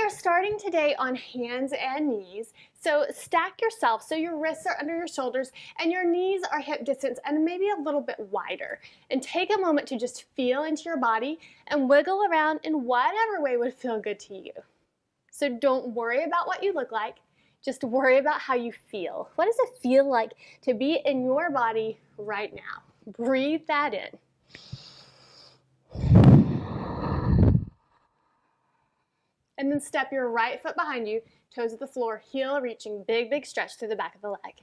are starting today on hands and knees. So stack yourself so your wrists are under your shoulders and your knees are hip distance and maybe a little bit wider. And take a moment to just feel into your body and wiggle around in whatever way would feel good to you. So don't worry about what you look like, just worry about how you feel. What does it feel like to be in your body right now? Breathe that in. And then step your right foot behind you, toes at the floor, heel reaching, big, big stretch through the back of the leg.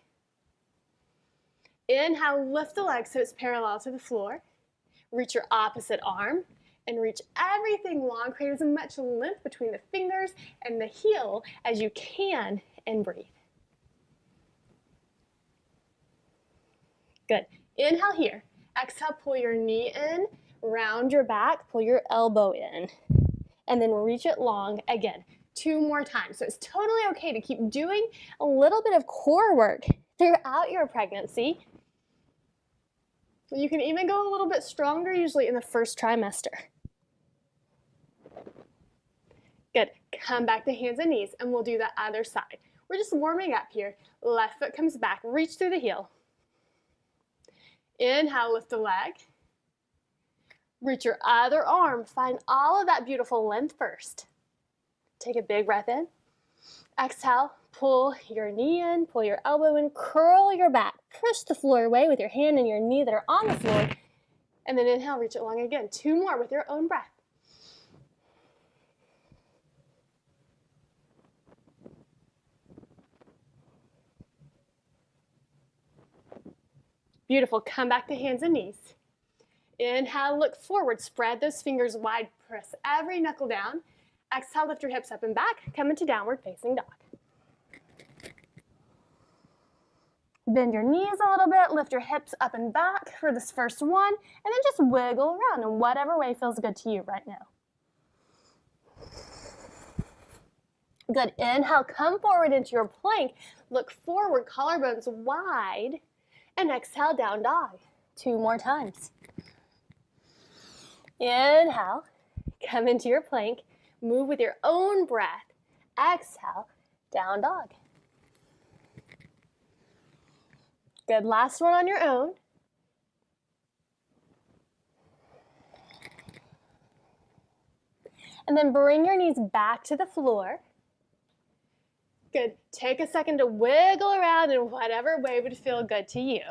Inhale, lift the leg so it's parallel to the floor. Reach your opposite arm and reach everything long. Create as much length between the fingers and the heel as you can and breathe. Good. Inhale here. Exhale, pull your knee in, round your back, pull your elbow in. And then reach it long again, 2 more times. So it's totally okay to keep doing a little bit of core work throughout your pregnancy. You can even go a little bit stronger usually in the first trimester. Good. Come back to hands and knees, and we'll do the other side. We're just warming up here. Left foot comes back, reach through the heel. Inhale, lift the leg. Reach your other arm. Find all of that beautiful length first. Take a big breath in. Exhale, pull your knee in, pull your elbow in, curl your back. Push the floor away with your hand and your knee that are on the floor. And then inhale, reach it long again. 2 more with your own breath. Beautiful. Come back to hands and knees. Inhale, look forward, spread those fingers wide, press every knuckle down. Exhale, lift your hips up and back, come into downward facing dog. Bend your knees a little bit, lift your hips up and back for this first one, and then just wiggle around in whatever way feels good to you right now. Good, inhale, come forward into your plank, look forward, collarbones wide, and exhale, down dog. 2 more times. Inhale, come into your plank, move with your own breath. Exhale, down dog. Good, last one on your own. And then bring your knees back to the floor. Good, take a second to wiggle around in whatever way would feel good to you.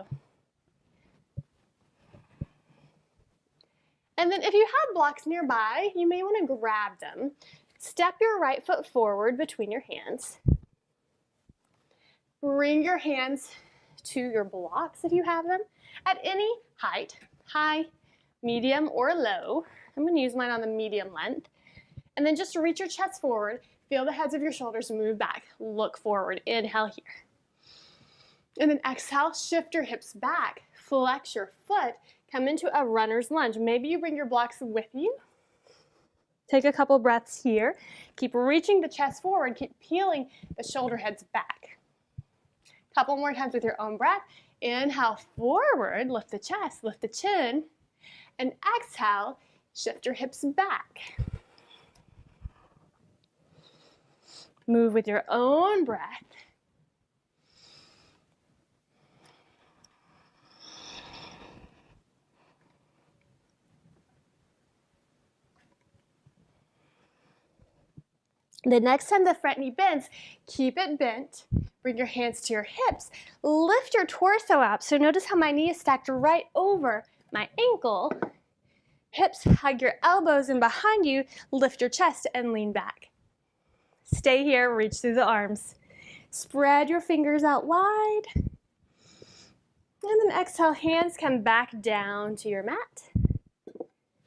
And then if you have blocks nearby, you may want to grab them. Step your right foot forward between your hands. Bring your hands to your blocks if you have them at any height, high, medium, or low. I'm going to use mine on the medium length. And then just reach your chest forward. Feel the heads of your shoulders move back. Look forward. Inhale here. And then exhale, shift your hips back. Flex your foot. Come into a runner's lunge. Maybe you bring your blocks with you. Take a couple breaths here. Keep reaching the chest forward. Keep peeling the shoulder heads back. Couple more times with your own breath. Inhale forward, lift the chest, lift the chin. And exhale, shift your hips back. Move with your own breath. The next time the front knee bends, keep it bent. Bring your hands to your hips. Lift your torso up. So notice how my knee is stacked right over my ankle. Hips hug your elbows in behind you. Lift your chest and lean back. Stay here, reach through the arms. Spread your fingers out wide. And then exhale, hands come back down to your mat.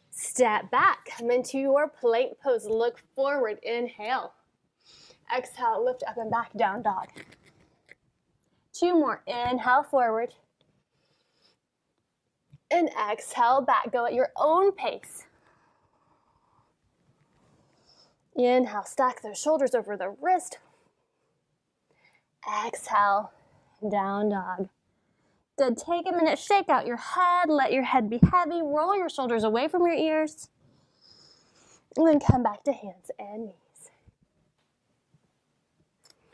Step back, come into your plank pose. Look forward, inhale. Exhale, lift up and back, down dog. 2 more, inhale forward. And exhale back, go at your own pace. Inhale, stack those shoulders over the wrist. Exhale, down dog. Good, take a minute, shake out your head, let your head be heavy, roll your shoulders away from your ears, and then come back to hands and knees.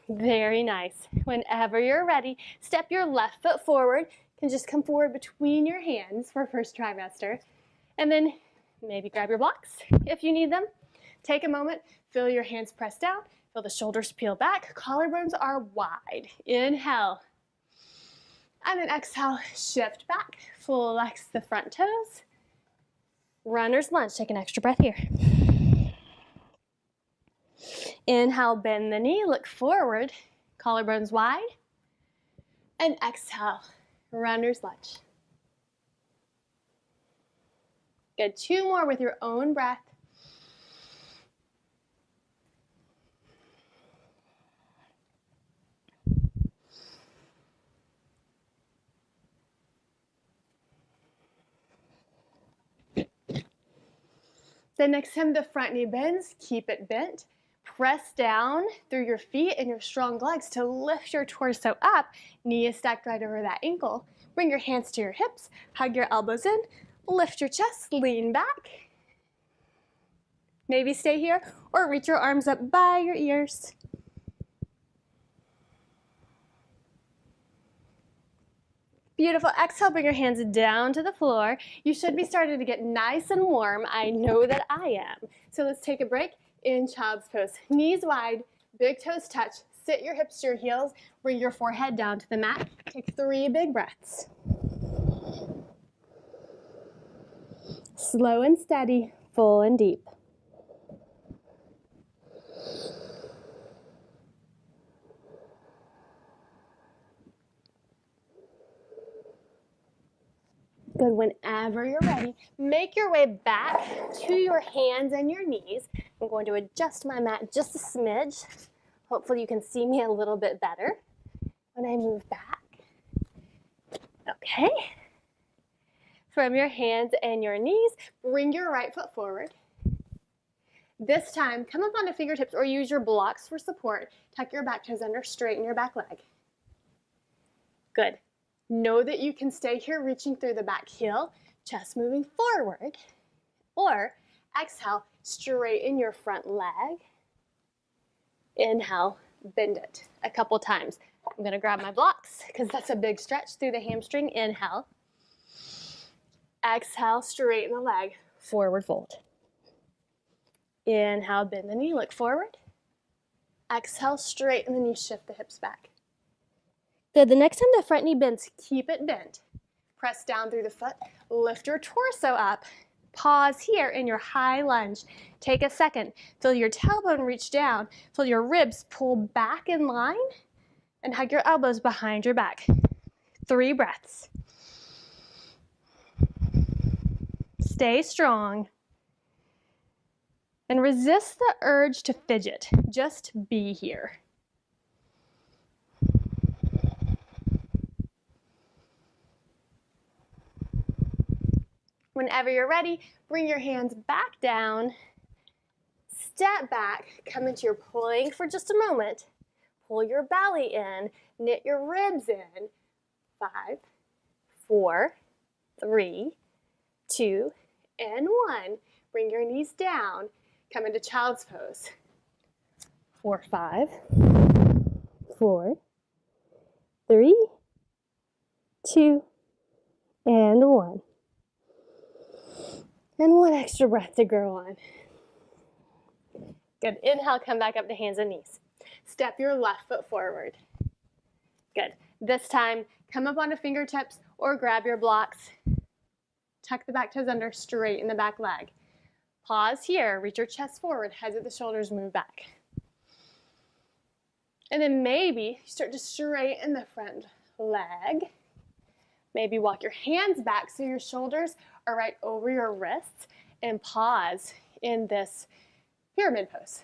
Very nice. Whenever you're ready, step your left foot forward. You can just come forward between your hands for first trimester. And then maybe grab your blocks if you need them. Take a moment, feel your hands press down, feel the shoulders peel back, collarbones are wide. Inhale. And then exhale, shift back, flex the front toes. Runner's lunge, take an extra breath here. Inhale, bend the knee, look forward, collarbones wide. And exhale, runner's lunge. Good, 2 more with your own breath. Then next time the front knee bends, keep it bent. Press down through your feet and your strong legs to lift your torso up. Knee is stacked right over that ankle. Bring your hands to your hips, hug your elbows in, lift your chest, lean back. Maybe stay here or reach your arms up by your ears. Beautiful. Exhale, bring your hands down to the floor. You should be starting to get nice and warm. I know that I am. So let's take a break in child's pose. Knees wide, big toes touch. Sit your hips to your heels. Bring your forehead down to the mat. Take 3 big breaths. Slow and steady, full and deep. Good, whenever you're ready, make your way back to your hands and your knees. I'm going to adjust my mat just a smidge. Hopefully you can see me a little bit better when I move back. Okay. From your hands and your knees, bring your right foot forward. This time, come up onto fingertips or use your blocks for support. Tuck your back toes under, straighten your back leg. Good. Know that you can stay here reaching through the back heel, chest moving forward, or exhale, straighten your front leg. Inhale, bend it a couple times. I'm gonna grab my blocks because that's a big stretch through the hamstring. Inhale. Exhale, straighten the leg, forward fold. Inhale, bend the knee, look forward. Exhale, straighten the knee, shift the hips back. Good, the next time the front knee bends, keep it bent. Press down through the foot, lift your torso up. Pause here in your high lunge. Take a second, feel your tailbone reach down, feel your ribs pull back in line, and hug your elbows behind your back. 3 breaths. Stay strong. And resist the urge to fidget. Just be here. Whenever you're ready, bring your hands back down. Step back, come into your plank for just a moment. Pull your belly in, knit your ribs in. 5, 4, 3, 2, and 1. Bring your knees down. Come into child's pose. 4, 5, 4, 3, 2, and 1. And 1 extra breath to grow on. Good. Inhale, come back up to hands and knees. Step your left foot forward. Good. This time, come up onto fingertips or grab your blocks. Tuck the back toes under, straighten the back leg. Pause here, reach your chest forward, heads of the shoulders move back. And then maybe start to straighten the front leg. Maybe walk your hands back so your shoulders are right over your wrists, and pause in this pyramid pose.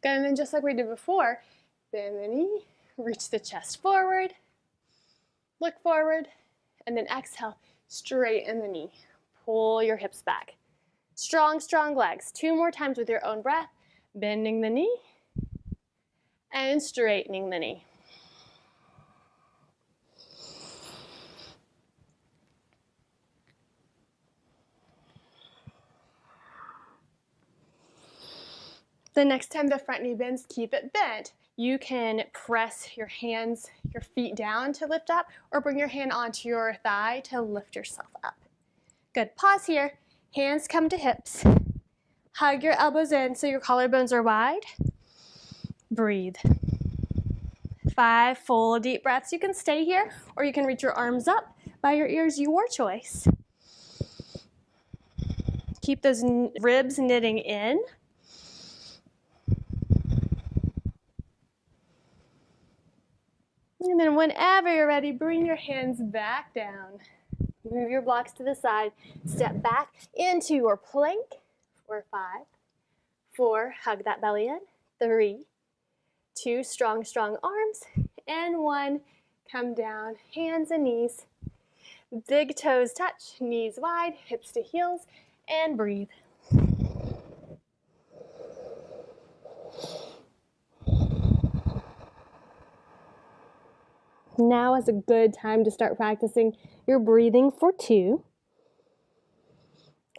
Good, and then just like we did before, bend the knee, reach the chest forward, look forward, and then exhale, straighten the knee. Pull your hips back. Strong, strong legs. 2 more times with your own breath, bending the knee and straightening the knee. The next time the front knee bends, keep it bent. You can press your hands, your feet down to lift up, or bring your hand onto your thigh to lift yourself up. Good. Pause here. Hands come to hips. Hug your elbows in so your collarbones are wide. Breathe. 5 full deep breaths. You can stay here, or you can reach your arms up by your ears, your choice. Keep those ribs knitting in. And then whenever you're ready, bring your hands back down. Move your blocks to the side. Step back into your plank. 4, 5, 4, hug that belly in. 3, 2, strong, strong arms. And 1, come down, hands and knees. Big toes touch, knees wide, hips to heels, and breathe. Now is a good time to start practicing your breathing for 2.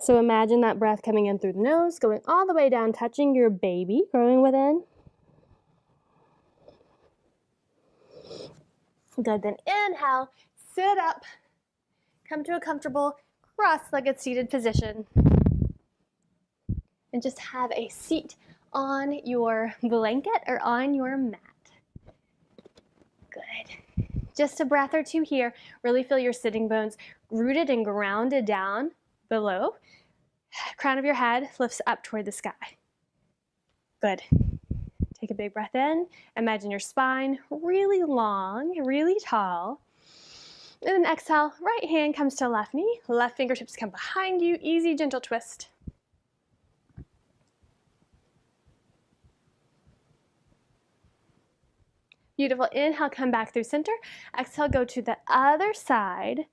So imagine that breath coming in through the nose, going all the way down, touching your baby, growing within. Good, then inhale, sit up, come to a comfortable cross-legged seated position. And just have a seat on your blanket or on your mat. Good. Just a breath or 2 here. Really feel your sitting bones rooted and grounded down below. Crown of your head lifts up toward the sky. Good. Take a big breath in. Imagine your spine really long, really tall. And then exhale, right hand comes to left knee. Left fingertips come behind you. Easy, gentle twist. Beautiful. Inhale, come back through center. Exhale, go to the other side.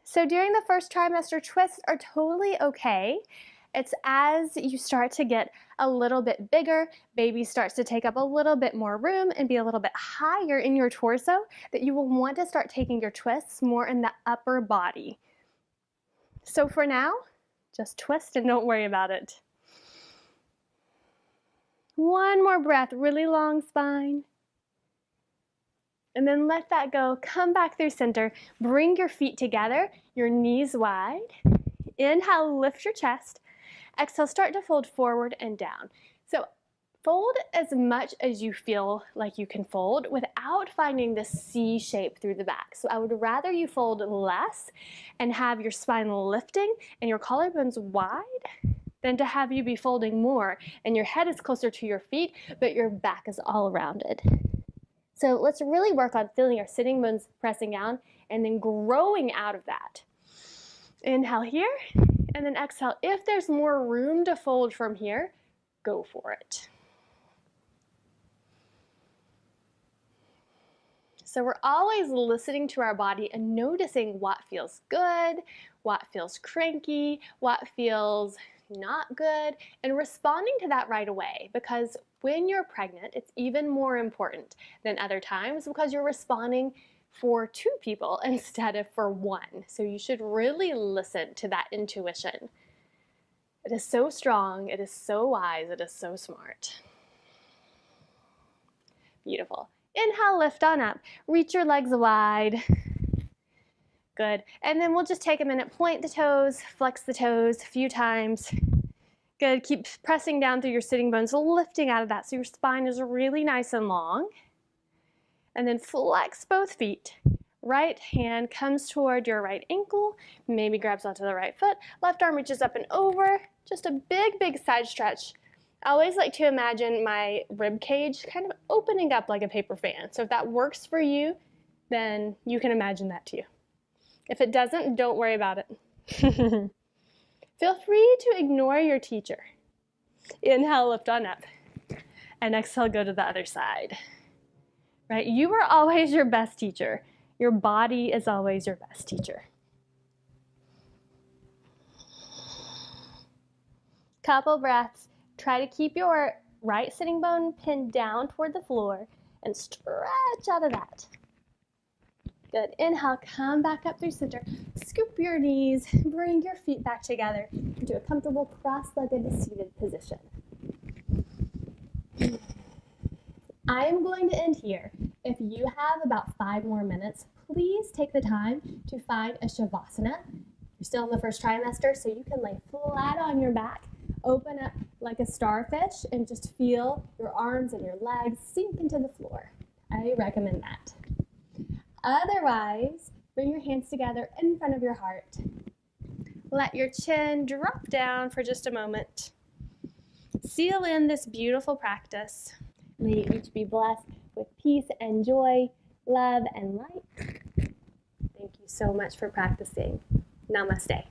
So during the first trimester, twists are totally okay. It's as you start to get a little bit bigger, baby starts to take up a little bit more room and be a little bit higher in your torso, that you will want to start taking your twists more in the upper body. So for now, just twist and don't worry about it. One more breath, really long spine. And then let that go. Come back through center. Bring your feet together, your knees wide. Inhale, lift your chest. Exhale, start to fold forward and down. So fold as much as you feel like you can fold without finding the C shape through the back. So I would rather you fold less and have your spine lifting and your collarbones wide than to have you be folding more and your head is closer to your feet, but your back is all rounded. So let's really work on feeling our sitting bones pressing down and then growing out of that. Inhale here, and then exhale. If there's more room to fold from here, go for it. So we're always listening to our body and noticing what feels good, what feels cranky, what feels not good, and responding to that right away, because when you're pregnant, it's even more important than other times because you're responding for 2 people instead of for 1. So you should really listen to that intuition. It is so strong, it is so wise, it is so smart. Beautiful. Inhale, lift on up. Reach your legs wide. Good. And then we'll just take a minute, point the toes, flex the toes a few times. Good. Keep pressing down through your sitting bones, lifting out of that so your spine is really nice and long. And then flex both feet. Right hand comes toward your right ankle, maybe grabs onto the right foot. Left arm reaches up and over. Just a big, big side stretch. I always like to imagine my rib cage kind of opening up like a paper fan. So if that works for you, then you can imagine that too. If it doesn't, don't worry about it. Feel free to ignore your teacher. Inhale, lift on up. And exhale, go to the other side. Right? You are always your best teacher. Your body is always your best teacher. Couple breaths. Try to keep your right sitting bone pinned down toward the floor and stretch out of that. Good. Inhale, come back up through center. Scoop your knees, bring your feet back together into a comfortable cross-legged seated position. I am going to end here. If you have about 5 more minutes, please take the time to find a Shavasana. You're still in the first trimester, so you can lay flat on your back, open up like a starfish, and just feel your arms and your legs sink into the floor. I recommend that. Otherwise, bring your hands together in front of your heart. Let your chin drop down for just a moment. Seal in this beautiful practice. May you each be blessed with peace and joy, love and light. Thank you so much for practicing. Namaste.